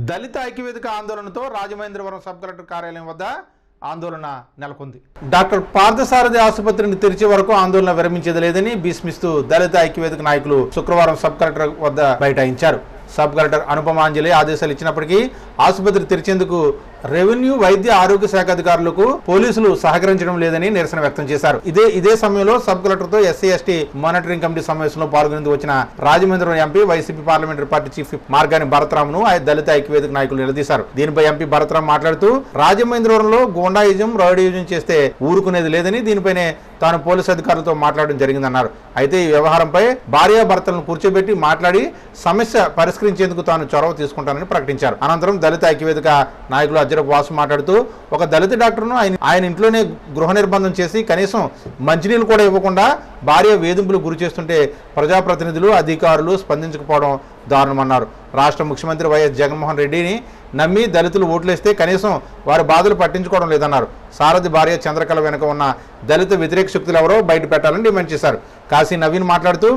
దళిత ఐక్యవేదిక ఆందోళనతో Rajamahendravaram sub collector కార్యాలయం వద్ద ఆందోళన నెలకొంది. డాక్టర్ పార్థసారథి ఆసుపత్రిని తెరిచే వరకు ఆందోళన విరమించేది లేదని భీష్మిస్తూ దళిత ఐక్యవేదిక నాయకులు శుక్రవారం సబ్ కలెక్టర్ వద్ద బైఠాయించారు. సబ్ కలెక్టర్ అనుపమాంజలి ఆదేశాలు ఇచ్చినప్పటికీ ఆసుపత్రి తెరిచేందుకు రెవెన్యూ, వైద్య, ఆరోగ్య శాఖ అధికారులకు పోలీసులు సహకరించడం లేదని నిరసన వ్యక్తం చేశారు. ఇదే సమయంలో సబ్ కలెక్టర్ తో ఎస్సీ ఎస్టీ మానిటరింగ్ కమిటీ సమావేశంలో పాల్గొనేందుకు వచ్చిన Rajamahendravaram MP, YCP parliamentary party chief Margani భరతరామ్ను దళిత ఐక్యవేదిక నాయకులు నిలదీశారు. దీనిపై ఎంపీ భరతరామ్ మాట్లాడుతూ రాజమహేంద్రవరంలో గోండాయిజం, రౌడీయిజం చేస్తే ఊరుకునేది లేదని, దీనిపైనే తాను పోలీసు అధికారులతో మాట్లాడడం జరిగిందన్నారు. అయితే ఈ వ్యవహారంపై భార్యాభర్తలను కూర్చోబెట్టి మాట్లాడి సమస్య పరిష్కరించేందుకు తాను చొరవ తీసుకుంటానని ప్రకటించారు. అనంతరం దళిత ఐక్యవేదిక నాయకులు అజ్జరపు వాసు మాట్లాడుతూ ఒక దళిత డాక్టర్ను ఆయన ఇంట్లోనే గృహ నిర్బంధం చేసి కనీసం మంచినీళ్ళు కూడా ఇవ్వకుండా భార్య వేధింపులు గురి చేస్తుంటే ప్రజాప్రతినిధులు, అధికారులు స్పందించకపోవడం దారుణమన్నారు. రాష్ట్ర ముఖ్యమంత్రి వైఎస్ జగన్మోహన్ రెడ్డిని నమ్మి దళితులు ఓట్లేస్తే కనీసం వారి బాధలు పట్టించుకోవడం లేదన్నారు. సారథి భార్య చంద్రకళ వెనుక ఉన్న దళిత వ్యతిరేక శక్తులు ఎవరో బయట పెట్టాలని డిమాండ్ చేశారు. కాశీ నవీన్ మాట్లాడుతూ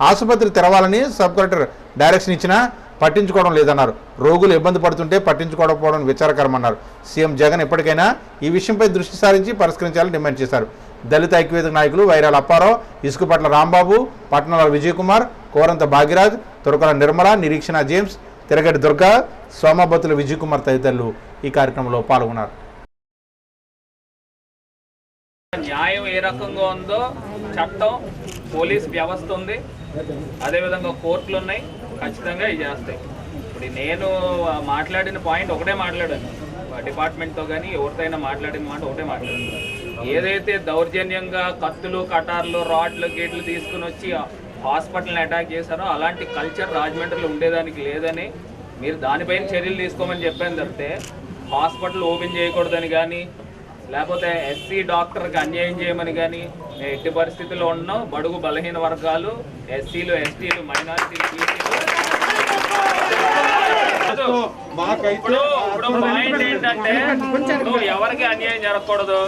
ఆసుపత్రి తెరవాలని సబ్ కలెక్టర్ డైరెక్షన్ ఇచ్చినా పట్టించుకోవడం లేదన్నారు. రోగులు ఇబ్బంది పడుతుంటే పట్టించుకోవడం విచారకరమన్నారు. సీఎం జగన్ ఎప్పటికైనా ఈ విషయంపై దృష్టి సారించి పరిష్కరించాలని డిమాండ్ చేశారు. దళిత ఐక్యవేదిక నాయకులు వైరాల అప్పారావు, ఇసుకపట్ల రాంబాబు, పట్నాల విజయకుమార్, కోరంత భాగ్యరాజ్, తురకల నిర్మల, నిరీక్షణ జేమ్స్, తిరగటి దుర్గా, సోమాబతుల విజయకుమార్ తదితరులు ఈ కార్యక్రమంలో పాల్గొన్నారు. న్యాయం ఏ రకంగా ఉందో చట్టం, పోలీస్ వ్యవస్థ ఉంది, అదేవిధంగా కోర్టులు ఉన్నాయి, ఖచ్చితంగా ఇవి చేస్తాయి. ఇప్పుడు నేను మాట్లాడిన పాయింట్ ఒకటే మాట్లాడాను, డిపార్ట్మెంట్తో కానీ ఎవరితోనైనా మాట్లాడిన మాట ఒకటే మాట్లాడాను. ఏదైతే దౌర్జన్యంగా కత్తులు, కటార్లు, రాడ్లు, గేట్లు తీసుకుని వచ్చి హాస్పిటల్ని అటాక్ చేశారో అలాంటి కల్చర్ రాజమండ్రిలో ఉండేదానికి లేదని మీరు దానిపైన చర్యలు తీసుకోమని చెప్పాను తప్పితే హాస్పిటల్ ఓపెన్ చేయకూడదని కానీ లేకపోతే ఎస్సీ డాక్టర్కి అన్యాయం చేయమని కానీ ఎట్టి పరిస్థితుల్లో ఉన్నాం. బడుగు బలహీన వర్గాలు, ఎస్సీలు, ఎస్టీలు, మైనారిటీలు, బీసీలు ఇప్పుడు పాయింట్ ఏంటంటే నువ్వు ఎవరికి అన్యాయం జరగకూడదు.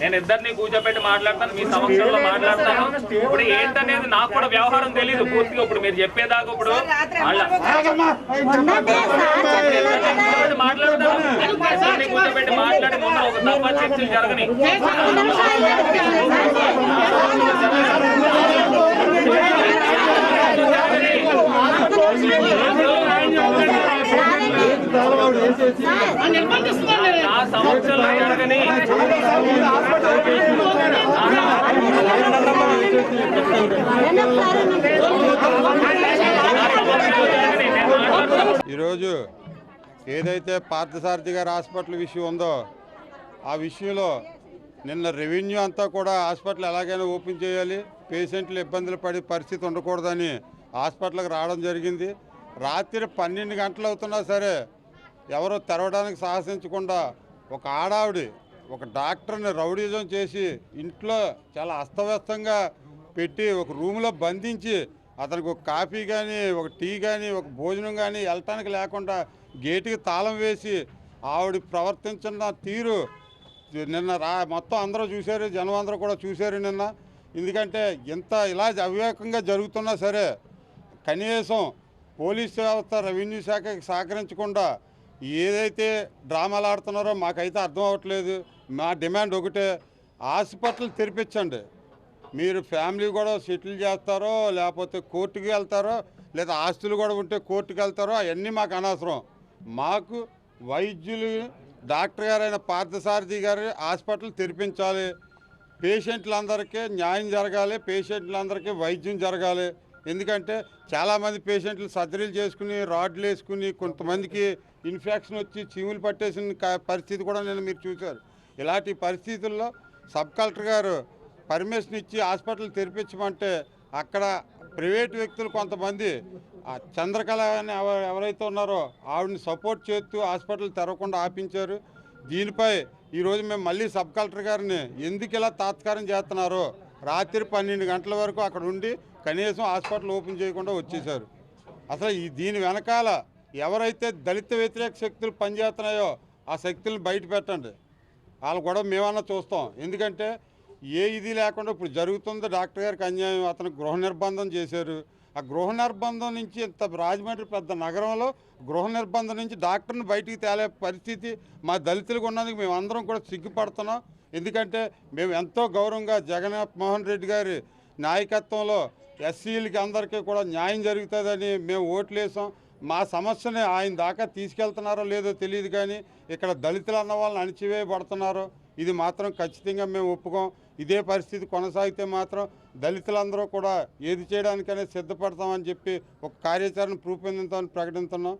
నేను ఇద్దరిని కూర్చోబెట్టి మాట్లాడతాను, మీ సమక్షంలో మాట్లాడతాను. ఇప్పుడు ఏంటనేది నాకు కూడా వ్యవహారం తెలీదు పూర్తిగా. ఇప్పుడు మీరు చెప్పేదాకా ఇప్పుడు మాట్లాడతాను, ఇద్దరిని కూర్చోబెట్టి మాట్లాడి ముందు ఒక తప్ప చర్చలు జరగని. నా సమక్షంలో జరగని ఈరోజు ఏదైతే పార్థసారథి గారి హాస్పిటల్ విషయం ఉందో ఆ విషయంలో నిన్న రెవెన్యూ అంతా కూడా హాస్పిటల్ ఎలాగైనా ఓపెన్ చేయాలి, పేషెంట్లు ఇబ్బందులు పడే పరిస్థితి ఉండకూడదని హాస్పిటల్కి రావడం జరిగింది. రాత్రి 12 గంటలు అవుతున్నా సరే ఎవరో తెరవడానికి సాహసించకుండా ఒక ఆడావిడి ఒక డాక్టర్ని రౌడీజం చేసి ఇంట్లో చాలా అస్తవ్యస్తంగా పెట్టి ఒక రూమ్లో బంధించి అతనికి ఒక కాఫీ కానీ, ఒక టీ కానీ, ఒక భోజనం కానీ వెళ్ళటానికి లేకుండా గేటుకి తాళం వేసి ఆవిడ ప్రవర్తించిన తీరు నిన్న మొత్తం అందరూ చూశారు, జనం అందరూ కూడా చూశారు నిన్న. ఎందుకంటే ఇంత ఇలా అవివేకంగా జరుగుతున్నా సరే కనీసం పోలీస్ వ్యవస్థ, రెవెన్యూ శాఖకి సహకరించకుండా ఏదైతే డ్రామాలు ఆడుతున్నారో మాకైతే అర్థం అవ్వట్లేదు. మా డిమాండ్ ఒకటే, హాస్పిటల్ తెరిపించండి. మీరు ఫ్యామిలీ కూడా సెటిల్ చేస్తారో లేకపోతే కోర్టుకి వెళ్తారో లేదా ఆస్తులు కూడా ఉంటే కోర్టుకి వెళ్తారో అవన్నీ మాకు అనవసరం. మాకు వైద్యులు, డాక్టర్ గారైన పార్థసారథి గారి హాస్పిటల్ తెరిపించాలి. పేషెంట్లందరికీ న్యాయం జరగాలి, పేషెంట్లందరికీ వైద్యం జరగాలి. ఎందుకంటే చాలామంది పేషెంట్లు సర్జరీలు చేసుకుని, రాడ్లు వేసుకుని, కొంతమందికి ఇన్ఫెక్షన్ వచ్చి చీములు పట్టేసిన పరిస్థితి కూడా నేను మీరు చూశారు. ఇలాంటి పరిస్థితుల్లో సబ్ కలెక్టర్ గారు పర్మిషన్ ఇచ్చి హాస్పిటల్ తెరిపించమంటే అక్కడ ప్రైవేట్ వ్యక్తులు కొంతమంది చంద్రకళ అని ఎవరైతే ఉన్నారో ఆవిడని సపోర్ట్ చేస్తూ హాస్పిటల్ తెరవకుండా ఆపించారు. దీనిపై ఈరోజు మేము మళ్ళీ సబ్ కలెక్టర్ గారిని ఎందుకు ఇలా తాత్కారం చేస్తున్నారో రాత్రి 12 గంటల వరకు అక్కడ ఉండి కనీసం హాస్పిటల్ ఓపెన్ చేయకుండా వచ్చేసారు. అసలు దీని వెనకాల ఎవరైతే దళిత వ్యతిరేక శక్తులు పనిచేస్తున్నాయో ఆ శక్తులను బయట పెట్టండి. వాళ్ళు కూడా మేమన్నా చూస్తాం. ఎందుకంటే ఏ ఇది లేకుండా ఇప్పుడు జరుగుతుందో డాక్టర్ గారికి అన్యాయం. అతను గృహ నిర్బంధం చేశారు. ఆ గృహ నిర్బంధం నుంచి ఇంత రాజమండ్రి పెద్ద నగరంలో గృహ నిర్బంధం నుంచి డాక్టర్ని బయటికి తేలే పరిస్థితి మా దళితులకు ఉన్నందుకు మేము అందరం కూడా సిగ్గుపడుతున్నాం. ఎందుకంటే మేము ఎంతో గౌరవంగా జగన్మోహన్ రెడ్డి గారి నాయకత్వంలో ఎస్సీలకి అందరికీ కూడా న్యాయం జరుగుతుందని మేము ఓట్లేసాం. మా సమస్యని ఆయన దాకా తీసుకెళ్తున్నారో లేదో తెలియదు, కానీ ఇక్కడ దళితులు అన్న వాళ్ళని అణిచివేయబడుతున్నారో ఇది మాత్రం ఖచ్చితంగా మేము ఒప్పుకోం. ఇదే పరిస్థితి కొనసాగితే మాత్రం దళితులందరూ కూడా ఏది చేయడానికనే సిద్ధపడతామని చెప్పి ఒక కార్యాచరణ రూపొందించామని ప్రకటిస్తున్నాం.